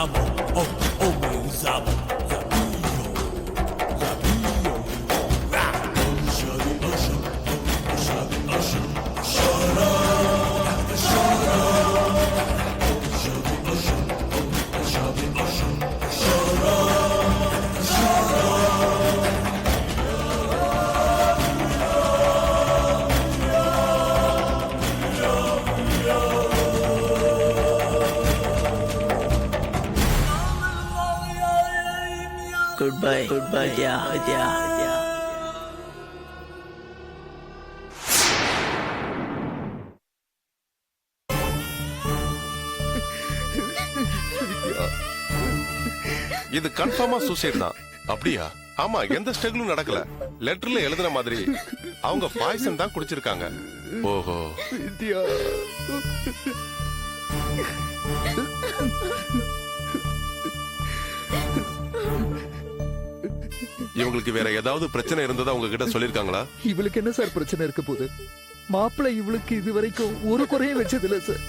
Zamo, oh, oh meu Zamo, Zabio, Zabio, Rah! Shuggy Usher, Shuggy Usher, shut up, shut up, Shuggy Usher, Shuggy Usher, shut up, shut up. Goodbye, Vidya. இது கன்ஃபார்மா suicide தான். அப்படியா? ஆமா, எந்த ஸ்ட்ரகிளும் நடக்கல. லெட்டர்ல எழுதுன மாதிரி அவங்க பாய்சன் தான் குடிச்சிருக்காங்க. ஓஹோ. வித்யா, இவங்களுக்கு வேற ஏதாவது பிரச்சனை இருந்ததா உங்ககிட்ட சொல்லிருக்காங்களா? இவளுக்கு என்ன சார் பிரச்சனை இருக்க போகுது? மாப்பிள்ளை இவளுக்கு இது வரைக்கும் ஒரு குறையும் வச்சது இல்ல சார்.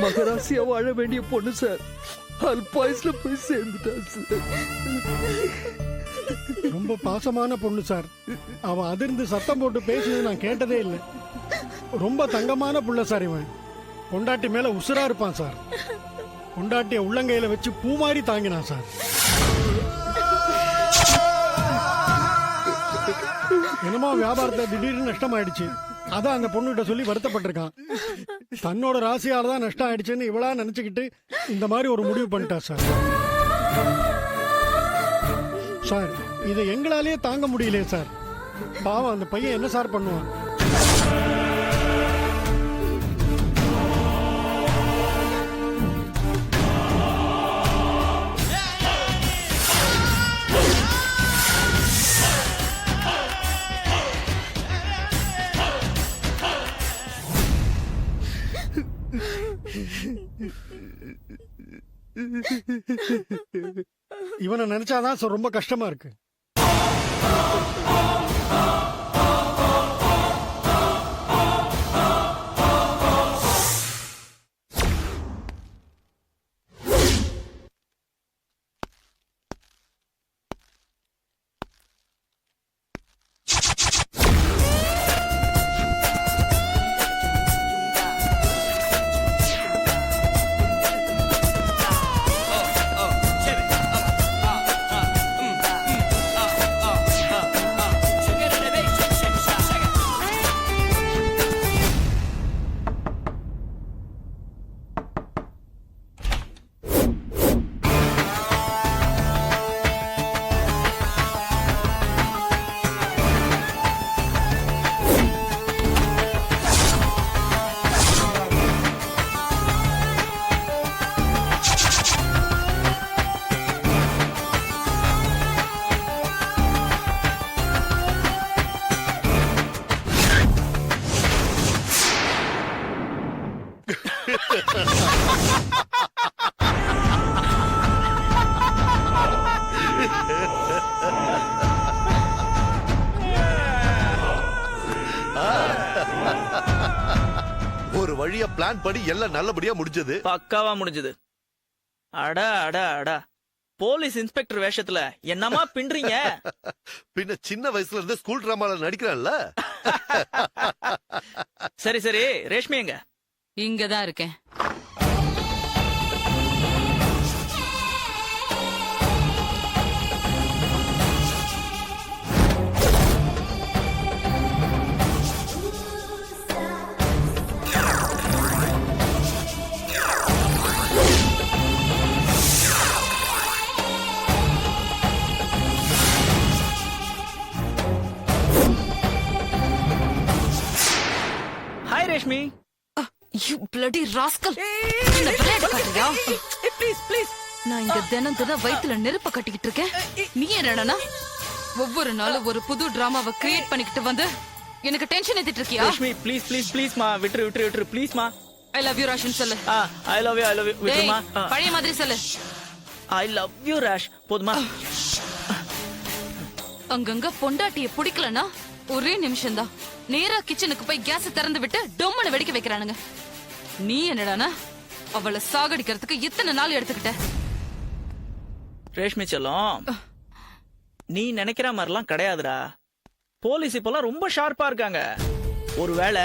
மகராசியா வாழ வேண்டிய பொண்ணு சார், அல்பாயுஸ்ல போய் சேர்ந்துட்டா சார். ரொம்ப பாசமான பொண்ணு சார். அவன் அதிர்ந்து சத்தம் போட்டு பேசுனது நான் கேட்டதே இல்லை. ரொம்ப தங்கமான புள்ள சார். இவன் பொண்டாட்டி மேல உசுரா இருப்பான் சார். பொண்டாட்டிய உள்ளங்கையில வச்சு பூ மாதிரி தாங்கினான் சார். என்னமோ வியாபாரத்தை திடீர்னு நஷ்டம் ஆயிடுச்சு. அதான் அந்த பொண்ணுகிட்ட சொல்லி வருத்தப்பட்டிருக்கான். தன்னோட ராசியால தான் நஷ்டம் ஆயிடுச்சுன்னு இவளா நினைச்சுக்கிட்டு இந்த மாதிரி ஒரு முடிவு பண்ணிட்டா சார். சார், இதை எங்களாலேயே தாங்க முடியலையே சார். பாவம் அந்த பையன் என்ன சார் பண்ணுவான்? இவனை நினைச்சாதான் சார் ரொம்ப கஷ்டமா இருக்கு. ஒரு வழியா பிளான் படி எல்லாம் நல்லபடியா முடிஞ்சது. பக்காவா முடிஞ்சது. அடா அடா அடா, போலீஸ் இன்ஸ்பெக்டர் வேஷத்துல என்னமா பின்றீங்க? பின்ன சின்ன வயசுல இருந்து ஸ்கூல் டிராமால நடிக்கிறான்ல. சரி சரி, ரேஷ்மி எங்க? இங்கதான் இருக்கேன். Hi Reshmi. You bloody rascal! என்ன விளையாட காட்டுறியா? Please please. நான் இங்க தினம் வயித்துல நெருப்ப கட்டிக்கிட்டு இருக்கேன். நீ என்னடா ஒவ்வொரு நாளும் ஒரு புது டிராமாவை கிரியேட் பண்ணிக்கிட்டு வந்து எனக்கு டென்ஷன் ஏத்திட்டு இருக்கியா? ரேஷ்மி ப்ளீஸ் ப்ளீஸ் ப்ளீஸ் மா, விட்டுரு விட்டுரு விட்டுரு ப்ளீஸ் மா. ஐ லவ் யூ ராஷன் சொல்லு. ஐ லவ் யூ விட்டுருமா. பழைய மாதிரி சொல்லு. I love you Rash. போதுமா? அங்கங்க பொண்டாட்டிய பிடிக்கலனா ஒரே நிமிஷம் தான், நேரா கிச்சனுக்கு போய் கேஸ் திறந்து விட்டு டொம்மனை வெடிக்க வைக்கிறானுங்க. நீ என்னடானா அவளை சாகடிக்கிறதுக்கு இத்தனை நாள் எடுத்துக்கிட்ட. ரேஷ்மி செல்லம், நீ நினைக்கிற மாதிரிலாம் கிடையாதுடா. போலீஸ் இப்பெல்லாம் ரொம்ப ஷார்ப்பா இருக்காங்க. ஒருவேளை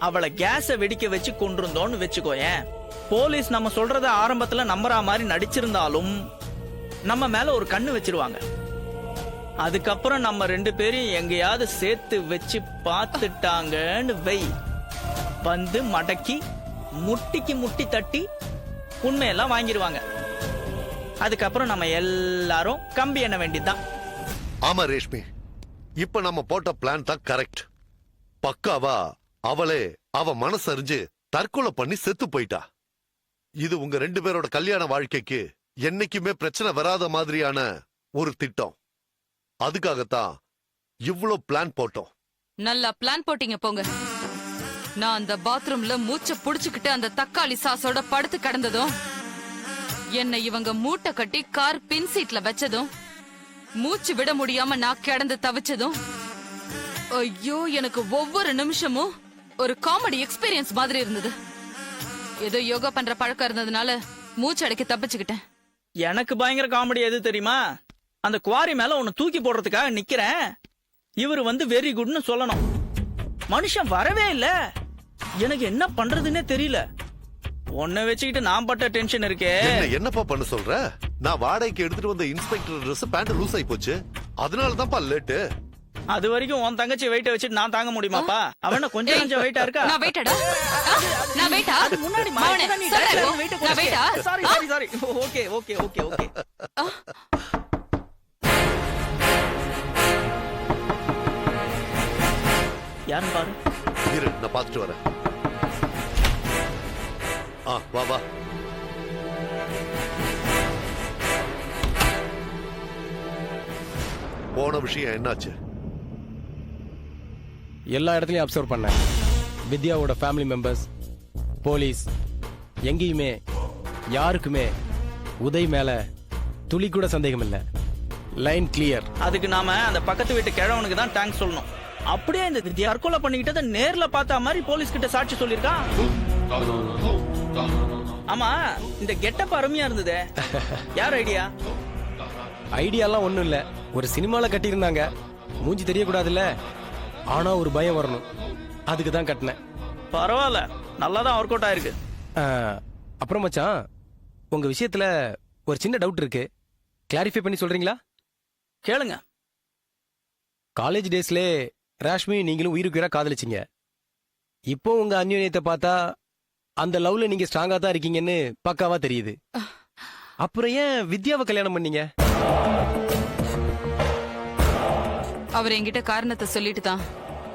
அவளை கேஸ வெடிக்க வச்சு கொண்டிருந்தோன்னு வச்சுக்கோயேன், போலீஸ் நம்ம சொல்றத ஆரம்பத்துல நம்புற மாதிரி நடிச்சிருந்தாலும் நம்ம மேல ஒரு கண்ணு வச்சிருவாங்க. அதுக்கப்புறம் நம்ம 2 பேரையும் எங்கேயாவது சேர்த்து வச்சு பார்த்துட்டாங்கன்னு வை, வந்து மடக்கி முட்டிக்கு முட்டி தட்டி உண்மையெல்லாம் வாங்கிடுவாங்க. அதுக்கப்புறம் நம்ம எல்லாரும் கம்பி எண்ண வேண்டியதுதான். ஆமா ரேஷ்மி, இப்ப நம்ம போட்ட பிளான் தான் கரெக்ட். பக்காவா அவளே அவ மனசறிஞ்சு தற்கொலை பண்ணி செத்து போயிட்டா. இது உங்க 2 பேரோட கல்யாண வாழ்க்கைக்கு என்னைக்குமே பிரச்சனை வராத மாதிரியான ஒரு திட்டம். அதுக்காகத்தான் இவ்ளோ பிளான் போட்டோம். நல்லா பிளான் போட்டீங்க போங்க. நான் அந்த பாத்ரூம்ல மூச்சை புடிச்சுக்கிட்டு அந்த தக்காளி சாஸோட படுத்து கிடந்ததும், என்னை இவங்க மூட்டை கட்டி கார் பின் சீட்ல வச்சதும், மூச்சு விட முடியாம நான் கிடந்து தவிச்சதும், ஐயோ எனக்கு ஒவ்வொரு நிமிஷமும் ஒரு காமெடி எக்ஸ்பீரியன்ஸ் மாதிரி இருந்தது. ஏதோ யோகா பண்ற பழக்கம் இருந்ததுனால மூச்சு அடைக்க தப்பிச்சுக்கிட்டேன். எனக்கு பயங்கர காமெடி எது தெரியுமா? அந்த குவாரி மேல உன்னை தூக்கி போடுறதுக்காக நிக்கிறேன். இவரு வந்து வெரி குட்னு சொல்லணும். மனுஷன் வரவே இல்ல. எனக்கு என்ன பண்றதுன்னே தெரியல. உன்னை வச்சுக்கிட்டு நான் பட்ட டென்ஷன் இருக்கே. என்னப்பா பண்ண சொல்ற? நான் வாடகைக்கு எடுத்துட்டு வந்த இன்ஸ்பெக்டர் ட்ரெஸ் பேண்ட் லூஸ் ஆயி போச்சு. அதனாலதான்ப்பா லேட்டு. அது வரைக்கும் உன் தங்கச்சி வெயிட்ட வச்சுட்டு நான் தாங்க முடியுமாப்பா? அவன கொஞ்சம் கொஞ்சம் வெயிட்டா இருக்கா? நான் வெயிட்டடா? நான் வெயிட்டா? அது முன்னாடி மவனே, சொல்றேன், நான் வெயிட்டா? சாரி. ஓகே. யாருன்னு பாரு. இரு, நான் பார்த்துட்டு வரேன். வா. போன விஷயம் என்னாச்சு? எல்லா இடத்துலையும் அப்சர்வ் பண்ணேன். வித்யாவோட ஃபேமிலி மெம்பர்ஸ், போலீஸ், எங்கேயுமே யாருக்குமே உதய் மேல துளி கூட சந்தேகம் இல்லை. Line clear. அதுக்கு நாம அந்த பக்கத்து வீட்டு கிழவனுக்கு தான் தேங்க்ஸ் சொல்லணும். அப்படியே இந்த வித்யா தற்கொலை பண்ணிக்கிட்டத நேர்ல பார்த்த மாதிரி போலீஸ் கிட்ட சாட்சி சொல்லிருக்கான். ஆமா, இந்த கெட்டப் அருமையா இருந்ததே. யார் ஐடியா? ஐடியாலாம் ஒண்ணும் இல்ல. ஒரு சினிமால கட்டியிருந்தாங்க. மூஞ்சி தெரியக்கூடாதுல்ல, ஆனா ஒரு பயம் வரணும், அதுக்கு தான் கட்டினேன். பரவாயில்ல, நல்லாதான் ஒர்க் அவுட் ஆயிருக்கு. அப்புறம் மச்சான், உங்க விஷயத்துல ஒரு சின்ன டவுட் இருக்கு. கிளாரிஃபை பண்ணி சொல்றீங்களா? கேளுங்க. காலேஜ் டேஸ்ல ராஷ்மி நீங்களும் உயிருக்கு உயிரா காதலிச்சிங்க. இப்போ உங்க அந்யோன்யத்தை பார்த்தா அந்த லவ்ல நீங்க ஸ்ட்ராங்கா தான் இருக்கீங்கன்னு பக்காவா தெரியுது. அப்புறம் ஏன் வித்யாவை கல்யாணம் பண்ணீங்க? அவர் என்கிட்ட காரணத்தை சொல்லிட்டு தான்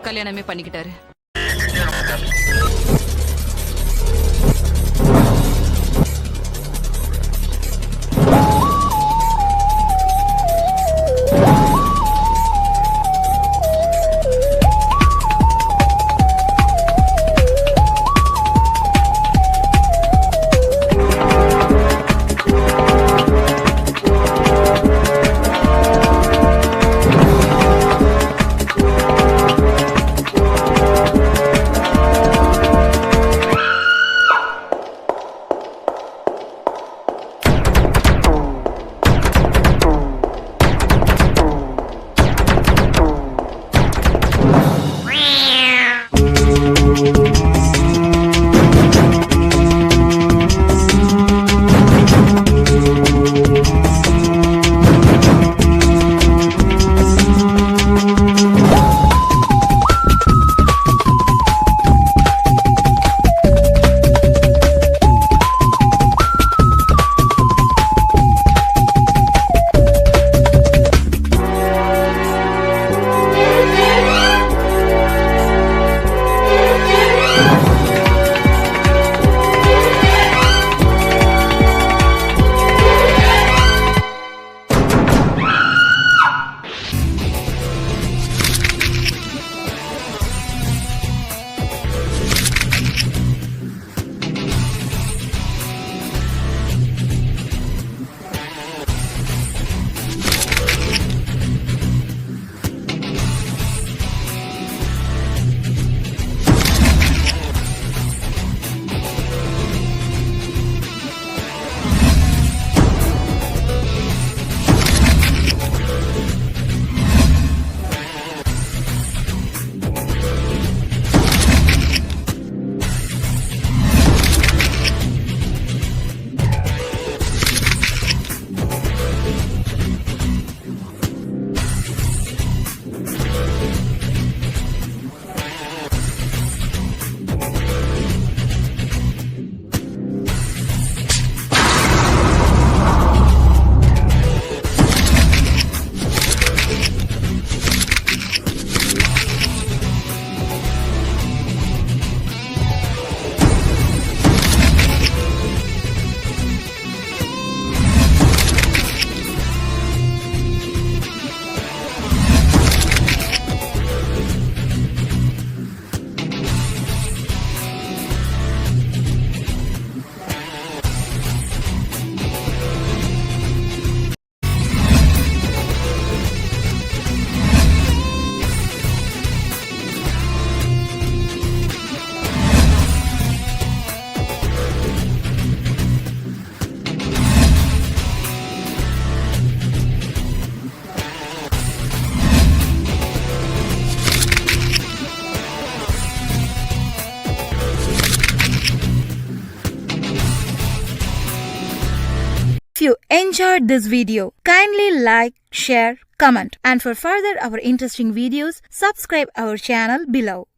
கல்யாணமே பண்ணிக்கிட்டாரு. you enjoyed this video, kindly like, share, comment, and for further our interesting videos, subscribe our channel below.